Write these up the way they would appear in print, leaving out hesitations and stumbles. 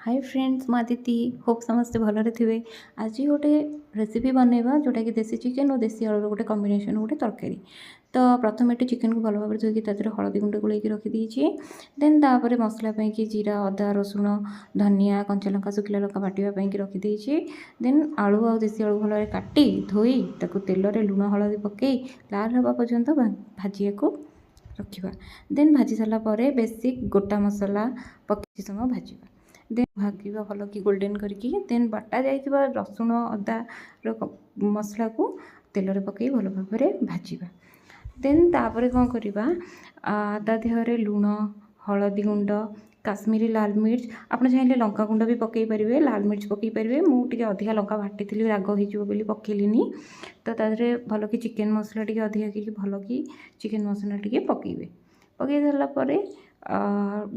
Hi friends Aditi hope समस्ते भलरे थे। आज गोटे रेसिपी बनैबा जोटा कि देसी चिकेन और देसी आलूर गोटे कॉम्बिनेशन गोटे तरकारी। तो प्रथम ये चिकेन को भल भाव धोईकी हलदी गुंड गोल रखीदी। देन तापर मसला कि जीरा अदा रसुण धनिया कंचा लंका शुखिला लंका बाटापी रखीदी। देन आलू आ देसी आलू भल काटी धोई तेल लुण हलदी पकई लाल हवा पर्यंत भाजिया को रखा। देन भाजी सारापर बेसिक गोटा मसला पकई समय भाजवा। देन भागिबा भल कि गोल्डन करके देन बाटा जाइथिबा रसुण अदा मसला को तेल रे पकई भल भाव भाजवा। देन तापर कौन करवा ता देहरे लुण हलदी गुंड काश्मीरी लाल मिर्च आप चाहिए लंका गुंड भी पकई पारे लाल मिर्च पकई पारे मुझे अधिका लंका बाटी राग हो पकईलिनी। तो तादे भल कि चिकेन मसला टी अधिका भल कि चिकेन मसला टी पकईबे पकई सारापर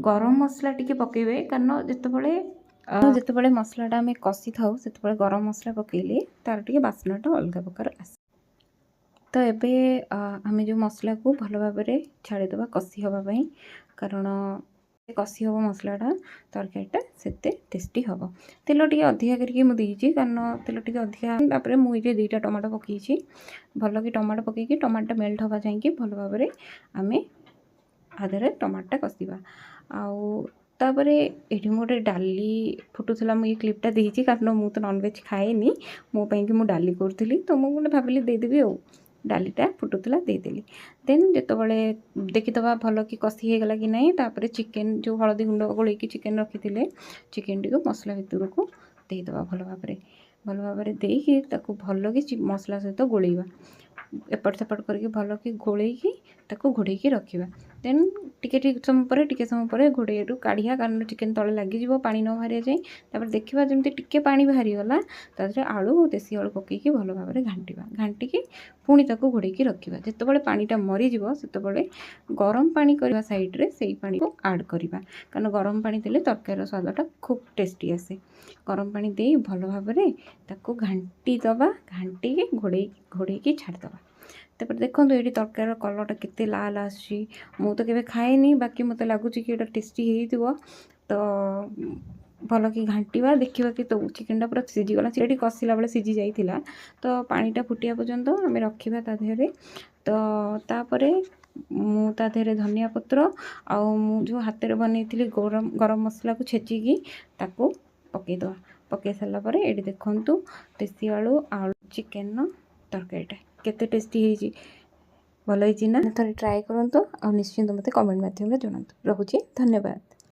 गरम मसला टी पकईबे कारण जितेबाला मसलाटा आम कषि था से गरम मसला पकईले तार टी बास्नाटा अलग प्रकार आसे। तो एबे आम जो मसला को भल भाव छाड़ीदे कषि हाँपाई कारण कषि हम मसलाटा तरकारीटा से टेस्टी हम। तेल टी अधिका करके कारण तेल टी अधिका मुझे 2टा टमाटो पकई भल कि टमाटो पकईकि टमाटो मेल्ट हाँवा चाहिए भल भाव आम आधे टमाटा कषा आउे ये गोटे डाली फुटुला मुझे क्लिपटा देती कारण मु तो नॉनवेज खाएनी मोपाई कि डाली करी तो मुझे भाविली देदेवी आ डालीटा फुटुला देदेली। देन जितेबाला देखीदे भल कि कषि होगला कि नहीं तापर चिकेन जो हलदी गुंड गोल चिकेन रखी थे चिकेन टी मसला भितर को देदेव भल भाव देकी भल कि मसला सहित गोलेवा एपट सेपट करके भल कि गोलेकी घोड़े रखा। देन टिके समय पर घोड़े काढ़िया कारण चिकेन तले लगे पानी न बाहर जाए तापर देखा जमी टिके पानी बाहरीगला तादे आलू और देसी आलू पकईकी भल भाव घाटा घाटिकी पुणी घोड़े रखा। जितेबाला पानीटा मरीज से गरम पानी करवा साइड्रे से पानी को आड करवा कारण गरम पानी देले तरकारी स्वादटा खूब टेस्टी आसे। गरम पानी दे भल भाव घाटी दबा घाटिकी घोड़े छाड़दबा। तापर देखो ये तरकार कलरटा केते लाल आसी मु तो केवे खाएनी बाकी मत लगुच कि टेस्टी हो तो भल कि घाटा देखा कि तो चिकेनटा पूरा सीझीगला चिकेन कषिला बेले सीझी जाइला तो पानीटा फुटिया पर्यंत आम रखा तादेहरे। तो तापर मुझे धनिया पत्र आउ जो हाथ में बनई गरम मसला को छेचिकी पकईद पकई सारापर ये देखूँ देसी आलू आलू चिकेन तरकारीटा केते टेस्टी होइछि भल होइछि ना। थोड़े ट्राए करंतु और निश्चिंत मते कमेंट माध्यम रे जणातु। रहुछि धन्यवाद।